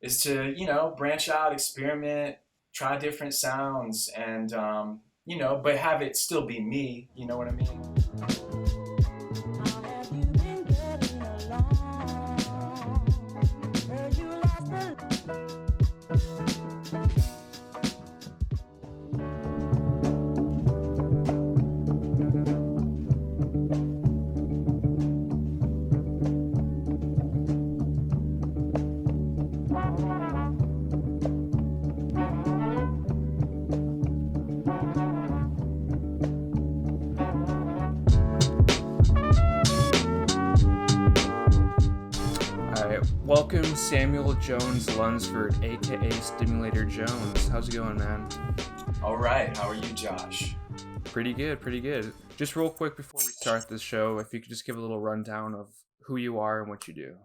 is to, branch out, experiment, try different sounds, and, but have it still be me. You know what I mean? How have you been getting along? Heard you lost All right, welcome Samuel Jones Lunsford, aka Stimulator Jones. How's it going, man? All right. How are you, Josh? Pretty good, pretty good. Just real quick before we start this show, if you could just give a little rundown of who you are and what you do.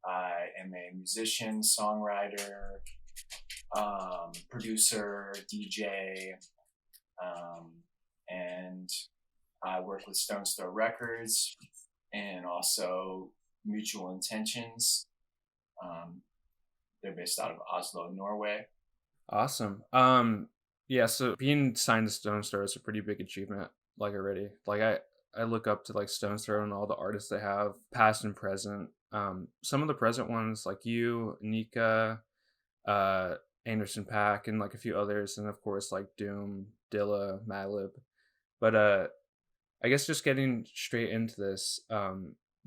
I am a musician, songwriter, producer, DJ, and I work with Stone Throw Records and also Mutual Intentions. They're based out of Oslo, Norway. Awesome. Yeah, so being signed to Stone Throw is a pretty big achievement, like already. I look up to like Stone Throw and all the artists they have, past and present. Some of the present ones like you, Nika, uh Anderson Pack, and like a few others, and of course like Doom, Dilla, Madlib. But I guess just getting straight into this,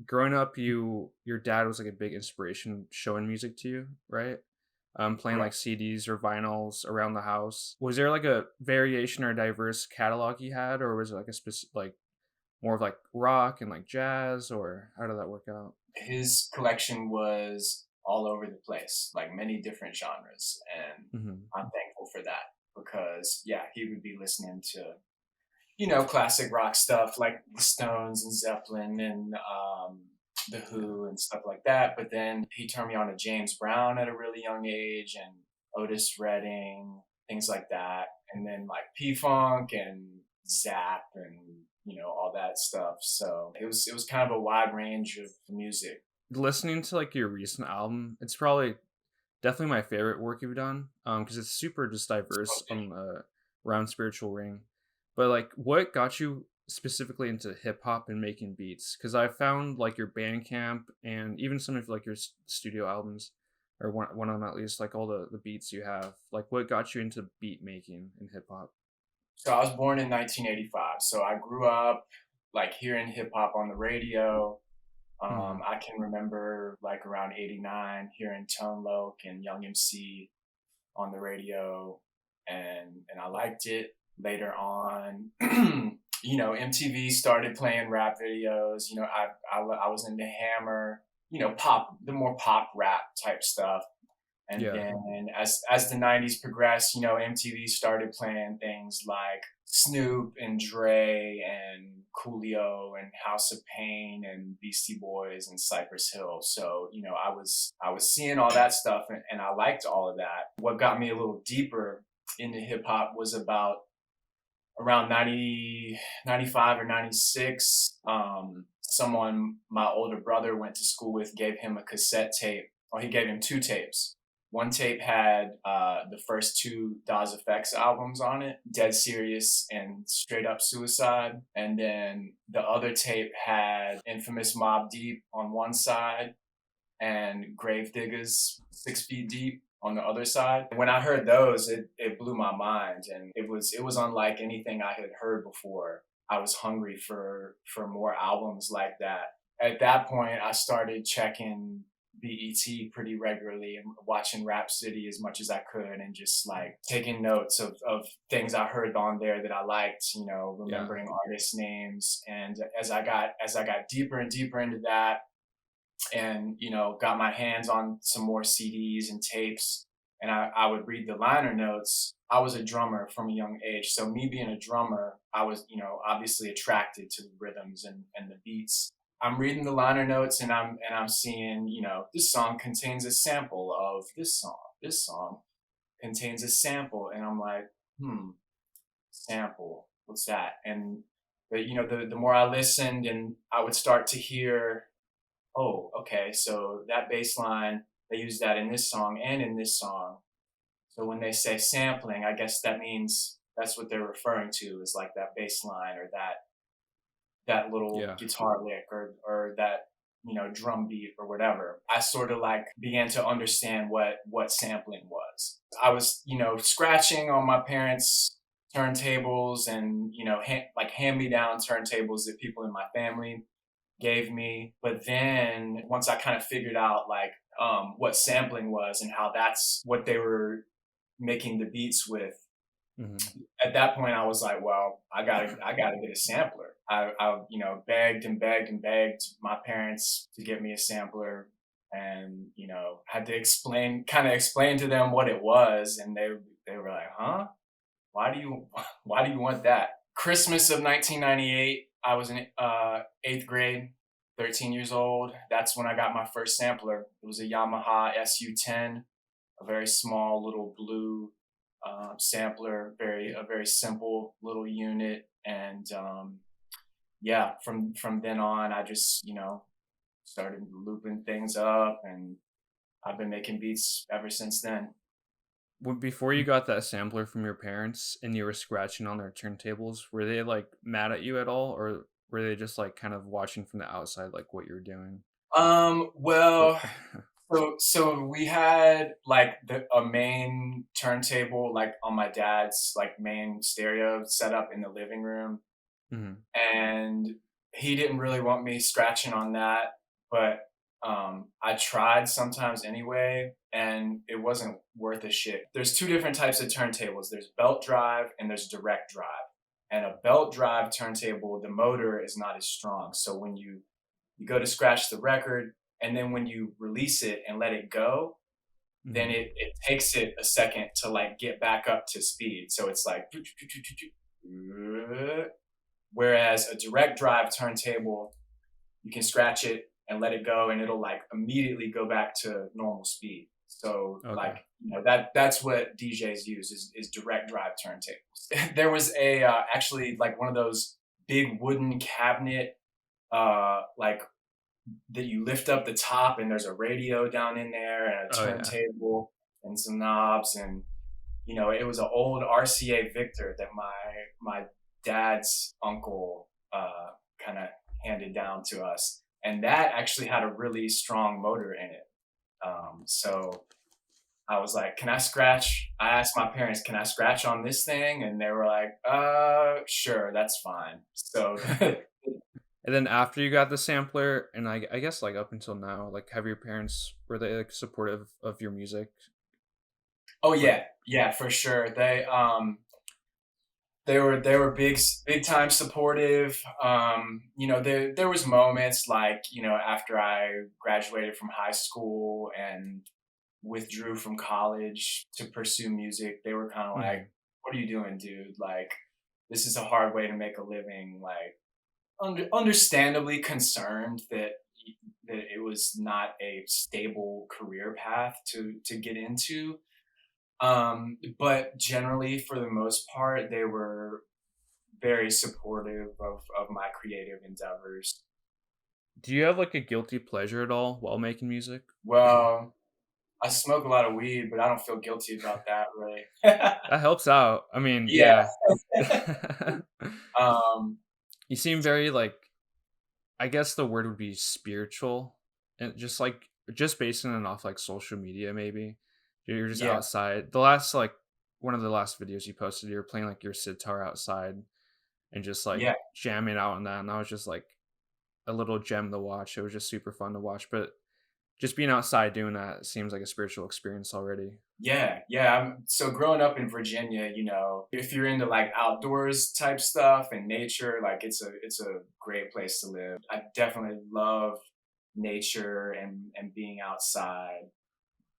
growing up, your dad was like a big inspiration showing music to you, right? Playing like Correct. CDs or vinyls around the house. Was there like a variation or diverse catalog he had, or was it like a specific, like more of like rock and like jazz, or how did that work out? His collection was all over the place, like many different genres, and Hmm. I'm thankful for that because yeah, he would be listening to classic rock stuff like the Stones and Zeppelin and the Who and stuff like that. But then he turned me on to James Brown at a really young age and Otis Redding, things like that. And then like P Funk and Zap and all that stuff. So it was kind of a wide range of music. Listening to like your recent album, it's probably definitely my favorite work you've done, because it's super just diverse on the around spiritual ring. But like, what got you specifically into hip hop and making beats? Because I found like your Bandcamp and even some of like your studio albums, or one of them at least, like all the beats you have. Like, what got you into beat making in hip hop? So I was born in 1985. So I grew up like hearing hip hop on the radio. Mm-hmm. I can remember like around '89 hearing Tone Loc and Young MC on the radio, and I liked it. Later on, MTV started playing rap videos. I was into Hammer, pop, the more pop rap type stuff. And Yeah. then as the '90s progressed, MTV started playing things like Snoop and Dre and Coolio and House of Pain and Beastie Boys and Cypress Hill. So I was seeing all that stuff, and I liked all of that. What got me a little deeper into hip hop was about around 90, 95 or 96. Someone my older brother went to school with gave him a cassette tape, or he gave him two tapes. One tape had the first two Daz Effects albums on it, Dead Serious and Straight Up Suicide. And then the other tape had Infamous Mob Deep on one side and Gravediggers 6 Feet Deep on the other side. When I heard those, it blew my mind, and it was unlike anything I had heard before. I was hungry for more albums like that. At that point, I started checking BET pretty regularly and watching Rap City as much as I could, and just like taking notes of things I heard on there that I liked, Yeah. remembering artist names. And as I got deeper and deeper into that, and got my hands on some more CDs and tapes, and I would read the liner notes. I was a drummer from a young age, so me being a drummer, I was obviously attracted to the rhythms and the beats. I'm reading the liner notes, and I'm seeing, this song contains a sample of this song contains a sample, and I'm like, sample, what's that? And the more I listened, and I would start to hear, oh, okay, so that bass line, they use that in this song and in this song. So when they say sampling, I guess that means that's what they're referring to, is like that bass line or that little Yeah. guitar lick or that, you know, drum beat or whatever. I sort of like began to understand what sampling was. I was, you know, scratching on my parents' turntables and, you know, like hand me down turntables that people in my family gave me. But then once I kind of figured out like what sampling was and how that's what they were making the beats with, Hmm. at that point I was like, well, I gotta get a sampler. I you know, begged and begged and begged my parents to get me a sampler, and you know, had to explain to them what it was, and they were like, huh? Why do you why do you want that? Christmas of 1998, I was in eighth grade, 13 years old. That's when I got my first sampler. It was a Yamaha SU10, a very small little blue sampler, a very simple little unit, and yeah, from then on, I just, you know, started looping things up, and I've been making beats ever since then. Before you got that sampler from your parents and you were scratching on their turntables, were they like mad at you at all, or were they just like kind of watching from the outside, like what you were doing? Or Well, so we had like a main turntable like on my dad's like main stereo set up in the living room, Mhm. and he didn't really want me scratching on that, but I tried sometimes anyway, and it wasn't worth a shit. There's two different types of turntables. There's belt drive and there's direct drive. And a belt drive turntable, the motor is not as strong. So when you go to scratch the record, and then when you release it and let it go, then Mhm. it takes it a second to like get back up to speed. So it's like whereas a direct drive turntable, you can scratch it and let it go and it'll like immediately go back to normal speed. So Okay. like, you know, that's what DJs use is direct drive turntables. There was a actually like one of those big wooden cabinet like that you lift up the top and there's a radio down in there and a Oh yeah. turntable and some knobs, and you know, it was an old RCA Victor that my dad's uncle kind of handed down to us, and that actually had a really strong motor in it. So I was like, "Can I scratch?" I asked my parents, "Can I scratch on this thing?" And they were like, Sure, that's fine." So, And then after you got the sampler, and I guess like up until now, like have your parents were they like supportive of your music? oh Like, yeah, yeah, for sure. They were big time supportive. You know, there was moments like, you know, after I graduated from high school and withdrew from college to pursue music, they were kind of like, mhm. "What are you doing, dude? Like, this is a hard way to make a living." Like, understandably concerned that it was not a stable career path to get into. But generally, for the most part, they were very supportive of my creative endeavors. Do you have like a guilty pleasure at all while making music? Well, I smoke a lot of weed, but I don't feel guilty about that really. That helps out. I mean, Yeah. yeah. Um, You seem very like I guess the word would be spiritual, and just like just basing it off like social media maybe. You're just yeah, outside. The last like one of the last videos you posted, you were playing like your sitar outside and just like yeah, jamming out on that, and that was just like a little gem to watch. It was just super fun to watch, but just being outside doing that seems like a spiritual experience already. yeah. So growing up in Virginia, you know, if you're into like outdoors type stuff and nature, like it's a great place to live. I definitely love nature and being outside.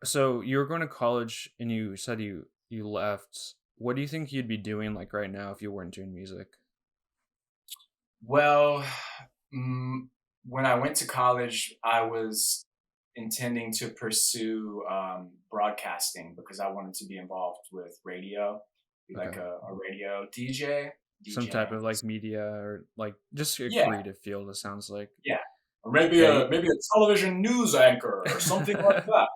So you were going to college and you said you left. What do you think you'd be doing like right now if you weren't doing music? Well, mm, when I went to college, I was intending to pursue broadcasting because I wanted to be involved with radio, be like Okay. a radio DJ, Some type DJing. of like media or like just a Yeah, creative field, it sounds like. yeah. Or Yeah, you, maybe a television news anchor or something like that.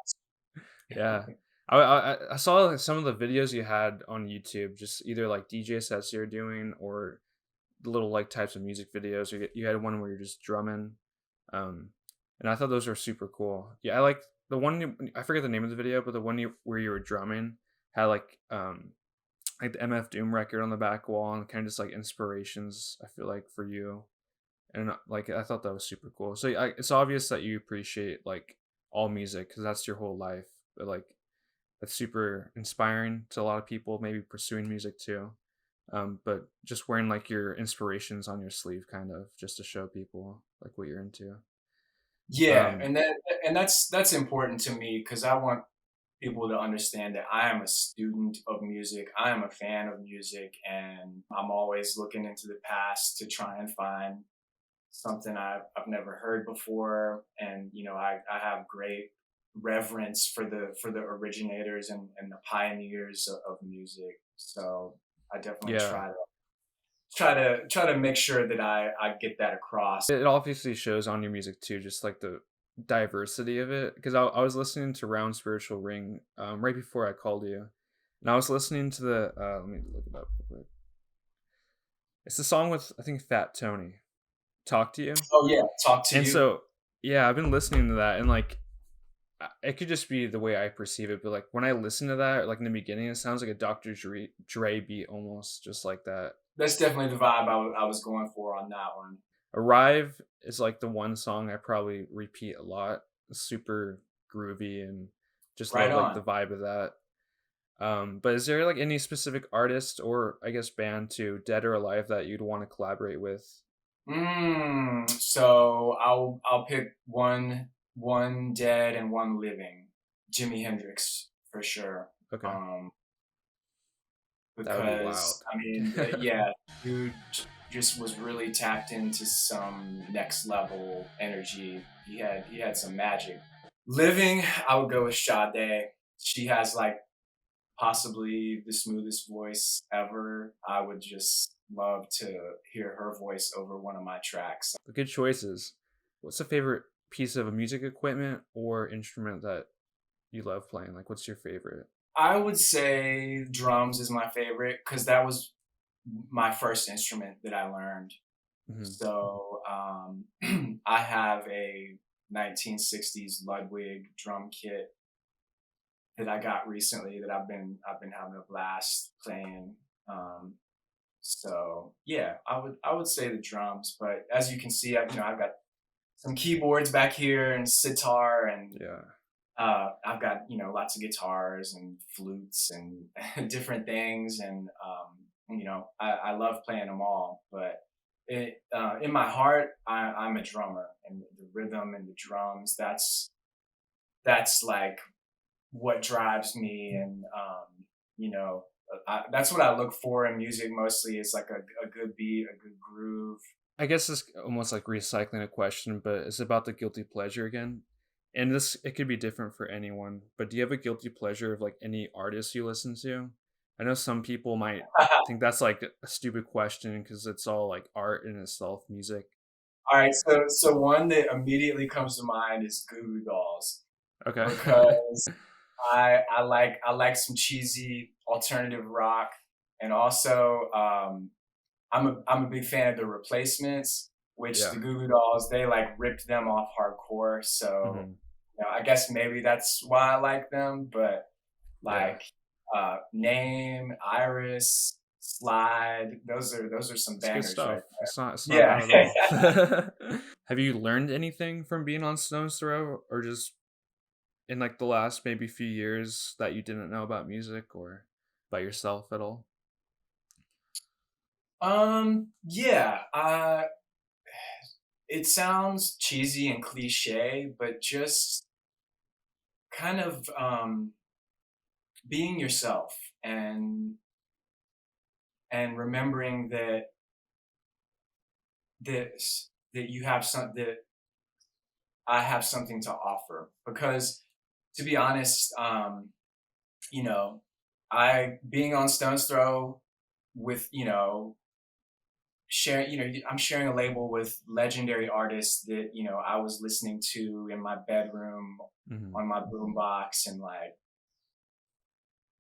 Yeah. I saw like, some of the videos you had on YouTube, just either like DJ sets you're doing or the little like types of music videos. You had one where you're just drumming, um, and I thought those were super cool. Yeah, I like the one. I forget the name of the video, but the one where you were drumming had like the MF Doom record on the back wall and kind of just like inspirations. I feel like for you, and like I thought that was super cool. So it's obvious that you appreciate like all music because that's your whole life. But like that's super inspiring to a lot of people, maybe pursuing music too. But just wearing like your inspirations on your sleeve, kind of, just to show people like what you're into. Yeah, Um, and that's important to me because I want people to understand that I am a student of music. I am a fan of music, and I'm always looking into the past to try and find something I've never heard before. And I have great reverence for the originators and the pioneers of music. So I definitely yeah, try to make sure that I get that across. it obviously shows on your music too, just like the diversity of it. Because I was listening to Round Spiritual Ring right before I called you, and I was listening to the let me look it up real quick. It's the song with I think Fat Tony, "Talk to You," Oh yeah, talk to and you. so yeah, I've been listening to that, and like it could just be the way I perceive it, but like when I listen to that, like in the beginning, it sounds like a Dr. Dre beat almost, just like that. That's definitely the vibe I was going for on that one. Arrive is like the one song I probably repeat a lot. It's super groovy and just Right love like on. the vibe of that. But is there like any specific artist or I guess band too, dead or alive, that you'd want to collaborate with? So I'll pick one dead and one living. Jimi Hendrix for sure. Okay, Um, that would be wild. because I mean, yeah, dude just was really tapped into some next level energy. He had some magic. Living, I would go with Sade. She has like possibly the smoothest voice ever. I would just love to hear her voice over one of my tracks. Good choices. What's a favorite piece of music equipment or instrument that you love playing? Like, what's your favorite? I would say drums is my favorite because that was my first instrument that I learned. Hmm. So I have a 1960s Ludwig drum kit that I got recently that I've been having a blast playing. Um, so yeah, I would say the drums, but as you can see, I've got some keyboards back here and sitar and Yeah. I've got lots of guitars and flutes and different things, and I love playing them all. But in my heart, I'm a drummer, and the rhythm and the drums. That's like what drives me, and that's what I look for in music mostly. Is like a good beat, a good groove. I guess it's almost like recycling a question, but it's about the guilty pleasure again. And this it could be different for anyone, but do you have a guilty pleasure of like any artist you listen to? I know some people might think that's like a stupid question because it's all like art in itself, music. All right, so one that immediately comes to mind is Goo Goo Dolls Okay. because I like some cheesy alternative rock, and also I'm a big fan of the Replacements, which Yeah. the Goo Goo Dolls they like ripped them off hardcore. So Hmm. I guess maybe that's why I like them. But Yeah. like Name, Iris, Slide, those are some It's good bangers right stuff. It's not there. bad at all. Have you learned anything from being on Stone's Throw or just in like the last maybe few years that you didn't know about music or by yourself at all? Yeah. It sounds cheesy and cliche, but just kind of being yourself and remembering that you have that I have something to offer. Because to be honest, you know, I being on Stone's Throw with sharing, I'm sharing a label with legendary artists that, I was listening to in my bedroom Mhm. on my boombox, and like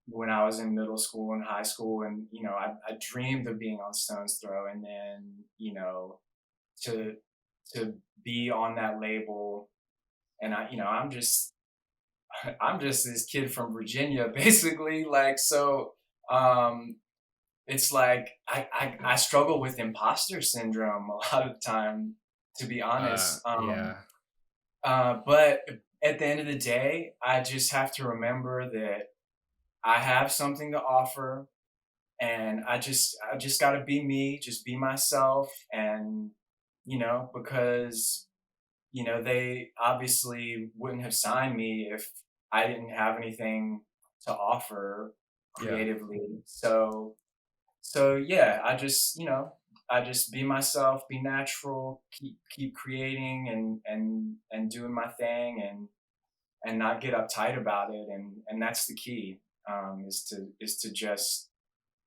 when I was in middle school and high school, and I dreamed of being on Stone's Throw, and then to to be on that label, and I'm just this kid from Virginia, basically, like so. Um, it's like I struggle with imposter syndrome a lot of the time, to be honest. Yeah. But at the end of the day, I just have to remember that I have something to offer, and I just got to be me, just be myself, and because they obviously wouldn't have signed me if I didn't have anything to offer Yeah. creatively. So yeah, I just be myself, be natural, keep creating, and doing my thing, and not get uptight about it, and that's the key. Is to just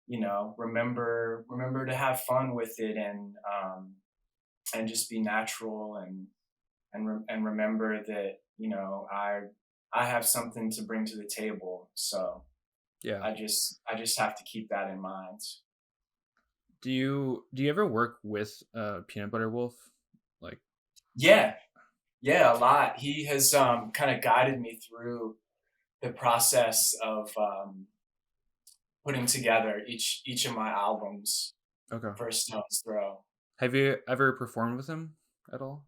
remember to have fun with it, and just be natural, and remember that I have something to bring to the table. So Yeah. I just have to keep that in mind. Do you ever work with Peanut Butter Wolf? Like, Yeah, yeah, a lot. He has kind of guided me through the process of putting together each of my albums okay. for Stone's Throw. Have you ever performed with him at all?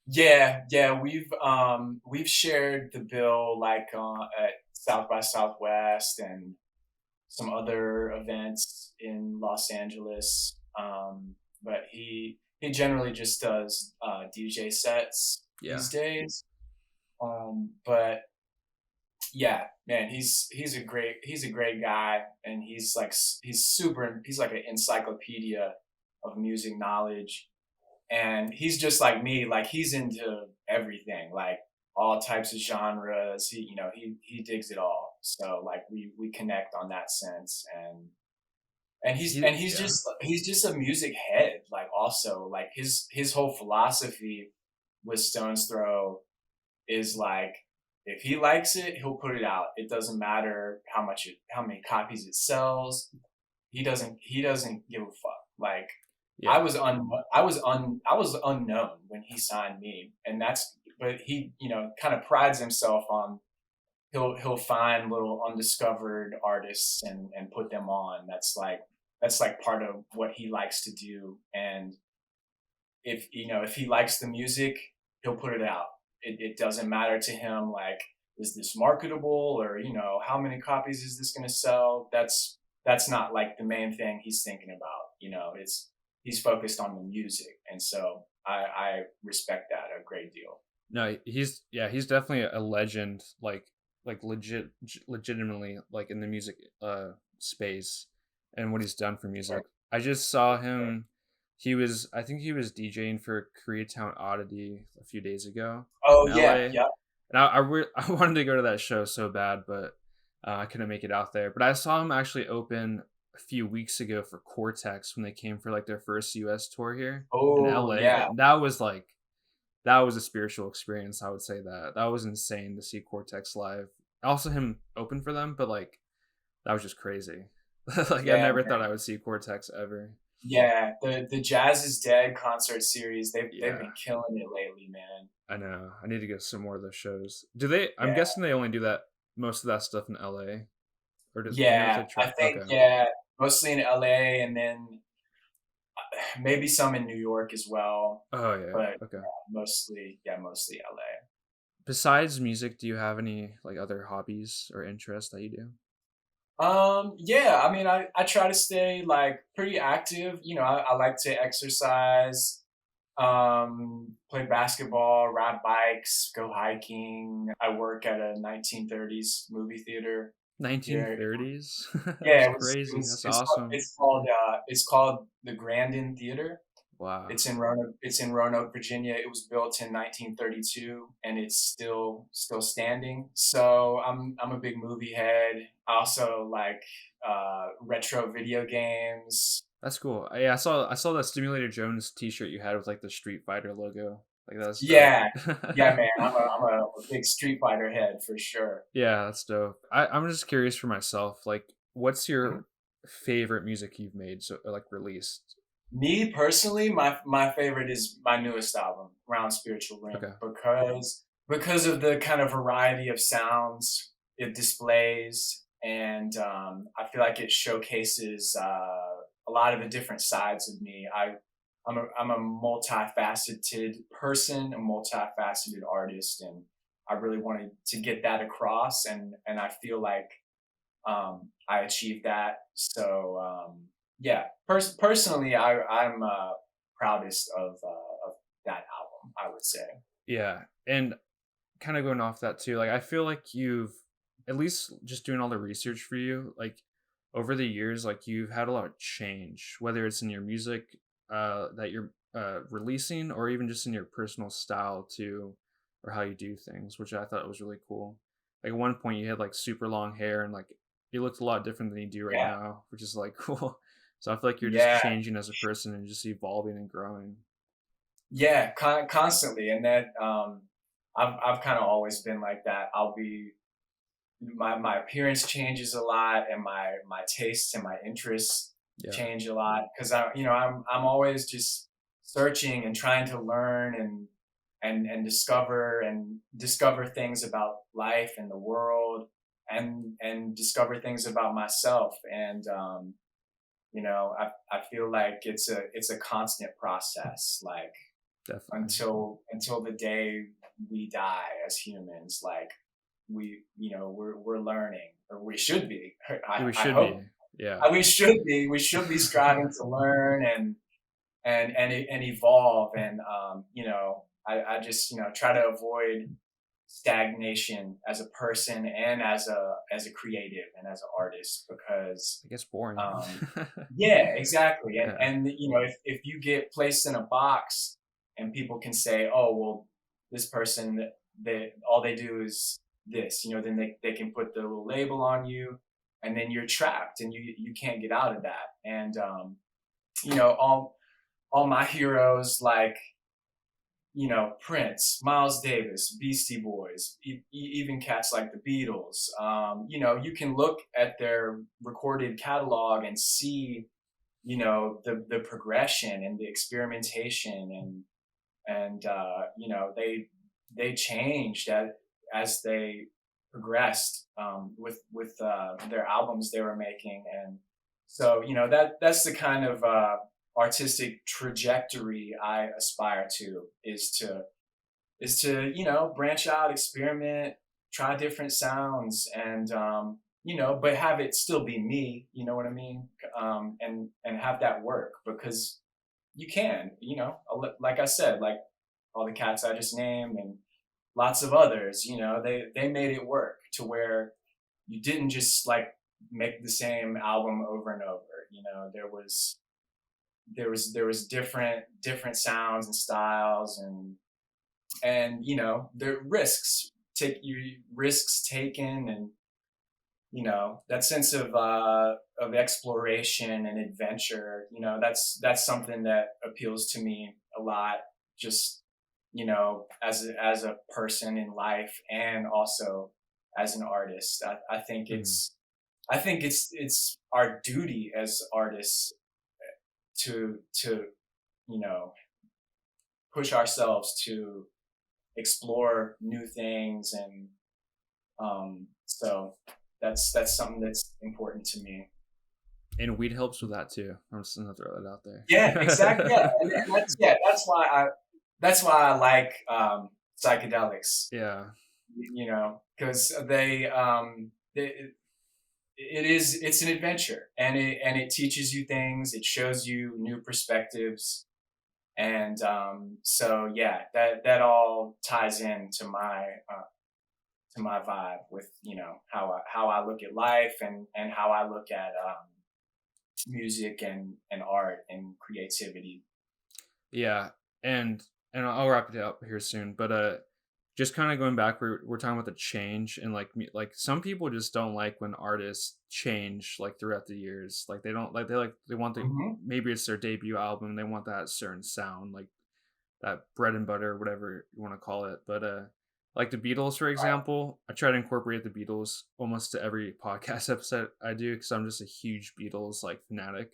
Yeah, yeah, we've shared the bill, like at South by Southwest and some other events in Los Angeles. But he generally just does DJ sets Yeah. these days. But yeah, man, he's a great guy, and he's like an encyclopedia of music knowledge, and he's just like me, like he's into everything, like all types of genres. He digs it all, so like we connect on that sense, Yeah. he's just a music head, like also like his whole philosophy with Stone's Throw is like, if he likes it, he'll put it out. It doesn't matter how many copies it sells. He doesn't give a fuck. Like Yeah. I was unknown when he signed me, and but he kind of prides himself on, he'll find little undiscovered artists, and put them on. That's like part of what he likes to do. And if he likes the music, he'll put it out. It doesn't matter to him, like, is this marketable, or how many copies is this going to sell. That's not like the main thing he's thinking about. It's He's focused on the music, and so I respect that a great deal. No, he's definitely a legend, like legitimately, like in the music space and what he's done for music. I just saw him. I think he was DJing for Koreatown Oddity a few days ago Oh in yeah, LA, yeah. and I wanted to go to that show so bad, but I couldn't make it out there. But I saw him actually open a few weeks ago for Cortex when they came for like their first US tour here in Oh LA. yeah, That was a spiritual experience. I would say that was insane to see Cortex live. Also, him open for them, but like that was just crazy. Like I yeah. never thought I would see Cortex ever. Yeah, the Jazz is Dead concert series, they've Yeah, been killing it lately, man. I know. I need to get some more of those shows. Do they? I'm Yeah, guessing they only do that most of that stuff in LA, or do you know if yeah. they try? I think, Okay. yeah, mostly in LA, and then maybe some in New York as well. Oh yeah. But Okay. mostly LA. Besides music, do you have any like other hobbies or interests that you do? Yeah, I mean, I try to stay like pretty active. I like to exercise, play basketball, ride bikes, go hiking. I work at a 1930s movie theater here. 1930s. That's Yeah, crazy. That's awesome. it's called the Grandin Theater. Wow. It's in Roanoke, Virginia. It was built in 1932, and it's still standing. So I'm a big movie head. I also like retro video games. That's cool. Yeah, I saw that Stimulator Jones T-shirt you had with like the Street Fighter logo. Like that's dope. Yeah, yeah, man. I'm a big Street Fighter head for sure. Yeah, that's dope. I'm just curious for myself. Like, what's Mhm. your favorite music you've made? So like released. Me personally, my favorite is my newest album, Round Spiritual Ring, Okay. because of the kind of variety of sounds it displays, and I feel like it showcases a lot of the different sides of me. I'm a multifaceted person, a multifaceted artist, and I really wanted to get that across, and I feel like I achieved that. So yeah, personally, I'm proudest of that album, I would say. Yeah, and kind of going off that too. Like, I feel like you've at least just doing all the research for you. Like over the years, like you've had a lot of change, whether it's in your music that you're releasing, or even just in your personal style too, or how you do things, which I thought was really cool. Like at one point, you had like super long hair, and like you looked a lot different than you do right Yeah, now, which is like cool. So I feel like you're just yeah, changing as a person and just evolving and growing. yeah, constantly, and that I've kind of always been like that. I'll be my appearance changes a lot, and my tastes and my interests Yeah, change a lot because I'm always just searching and trying to learn and discover things about life and the world and discover things about myself and I feel like it's a constant process, like definitely. until the day we die as humans, like we're learning, or we should be. Yeah, we I should hope be. Yeah. we should be striving to learn and evolve, and I just try to avoid stagnation as a person and as a creative and as an artist, because It gets boring. um yeah, exactly. and Yeah. and if you get placed in a box and people can say, oh well, this person, they all they do is this, then they can put the little label on you, and then you're trapped and you can't get out of that. And all my heroes, like Prince, Miles Davis, Beastie Boys, even cats like the Beatles. You can look at their recorded catalog and see, the progression and the experimentation, and they changed as they progressed with their albums they were making. And so that's the kind of artistic trajectory I aspire to, is to branch out, experiment, try different sounds, and but have it still be me. You know what I mean? And have that work, because you can, like I said, like all the cats I just named and lots of others. They made it work to where you didn't just like make the same album over and over. There was different sounds and styles, and the risks taken, and that sense of exploration and adventure. That's something that appeals to me a lot, just as a person in life, and also as an artist. Mhm. I think it's our duty as artists to you know push ourselves to explore new things, and so that's something that's important to me. And weed helps with that too. I'm just gonna throw that out Yeah, exactly. Yeah, there. and that's yeah, that's why I like psychedelics. Yeah. Because it's an adventure, and it teaches you things. It shows you new perspectives, and so yeah, that all ties into my vibe with how I look at life, and how I look at music and art and creativity. Yeah. And I'll wrap it up here soon. But just kind of going back, we're talking about the change, and like some people just don't like when artists change like throughout the years. Like they don't like they want the, Hmm. maybe it's their debut album, they want that certain sound, like that bread and butter, whatever you want to call it. But like the Beatles, for Right. example, I try to incorporate the Beatles almost to every podcast episode I do because I'm just a huge Beatles like fanatic.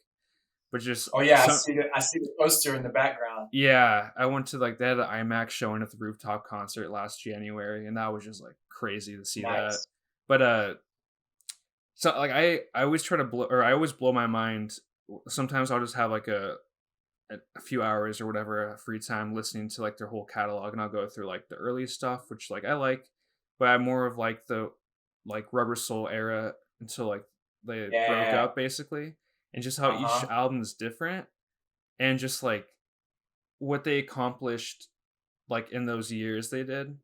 But just Oh yeah, some, I see the poster in the background. yeah, I went to like they had an IMAX showing at the rooftop concert last January, and that was just like crazy to see that. Nice. But so like I always try to blow, or I always blow my mind. Sometimes I'll just have like a few hours or whatever free time listening to like their whole catalog, and I'll go through like the early stuff, which like I like, but I'm more of like the like Rubber Soul era until like they broke Yeah. up basically, and just how each Uh-huh. album is different, and just like what they accomplished like in those years they did.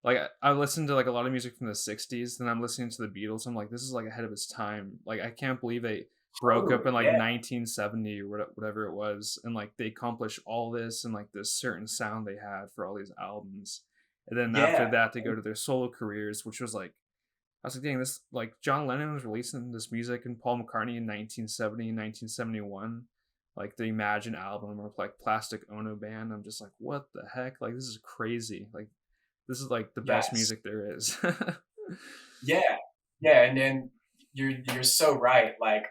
Like I listened to like a lot of music from the 60s, then I'm listening to the Beatles. I'm like, this is like ahead of its time. Like I can't believe they broke up Totally. in like Yeah. 1970 or whatever it was, and like they accomplished all this and like this certain sound they had for all these albums. And then after Yeah. that they go to their solo careers, which was like I was like, dang, this like John Lennon was releasing this music and Paul McCartney in 1970, 1971, like the Imagine album or like Plastic Ono Band. I'm just like, what the heck? Like this is crazy. Like this is like the best Yes. music there is. Yeah. Yeah. And then you're so right. Like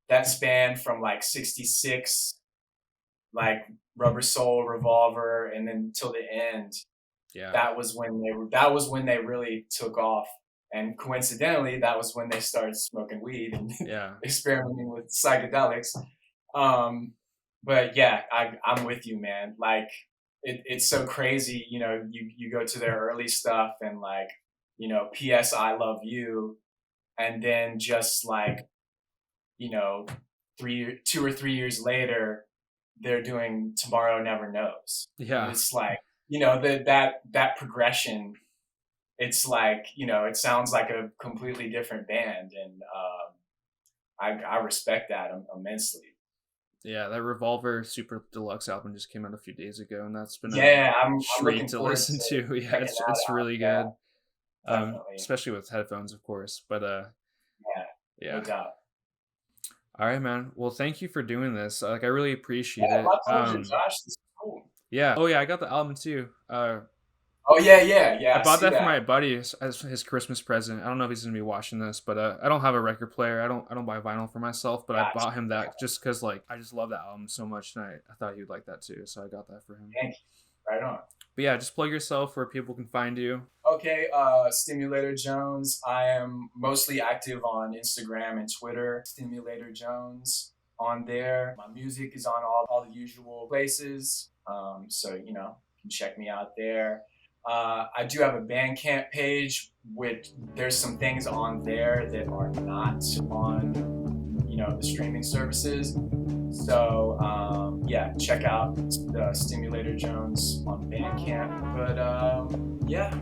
that span from like 66, like Rubber Soul, Revolver, and then till the end, Yeah. that was when they really took off. And coincidentally, that was when they started smoking weed and Yeah. experimenting with psychedelics. Um, but yeah, I'm with you, man. Like it's so crazy, you know, you go to their early stuff and like, you know, PS I Love You, and then just like, you know, 2 or 3 years later, they're doing Tomorrow Never Knows. And Yeah. it's like, you know, that progression, it's like, you know, it sounds like a completely different band. And I respect that immensely. Yeah, that Revolver Super Deluxe album just came out a few days ago, and that's been a Yeah, I'm treat looking to forward listen to to. Yeah, checking that it's out. really Yeah, good. definitely. Especially with headphones, of course. But Yeah, no yeah. doubt. All right, man. Well, thank you for doing this. Like, I really appreciate Yeah, it. my pleasure, Josh. This is cool. Yeah. Oh, yeah. I got the album too. Oh yeah, yeah, I yeah. I bought see that for that. my buddy as his Christmas present. I don't know if he's gonna be watching this, but I don't have a record player. I don't buy vinyl for myself, but I Gotcha. bought him that just because like I just love that album so much, and I thought he would like that too, so I got that for him. Thank you. Right on. But yeah, just plug yourself where people can find you. Okay, Stimulator Jones. I am mostly active on Instagram and Twitter. Stimulator Jones on there. My music is on all the usual places. So, you know, you can check me out there. I do have a Bandcamp page with there's some things on there that are not on, you know, the streaming services. So yeah, check out Stimulator Jones on Bandcamp. But yeah,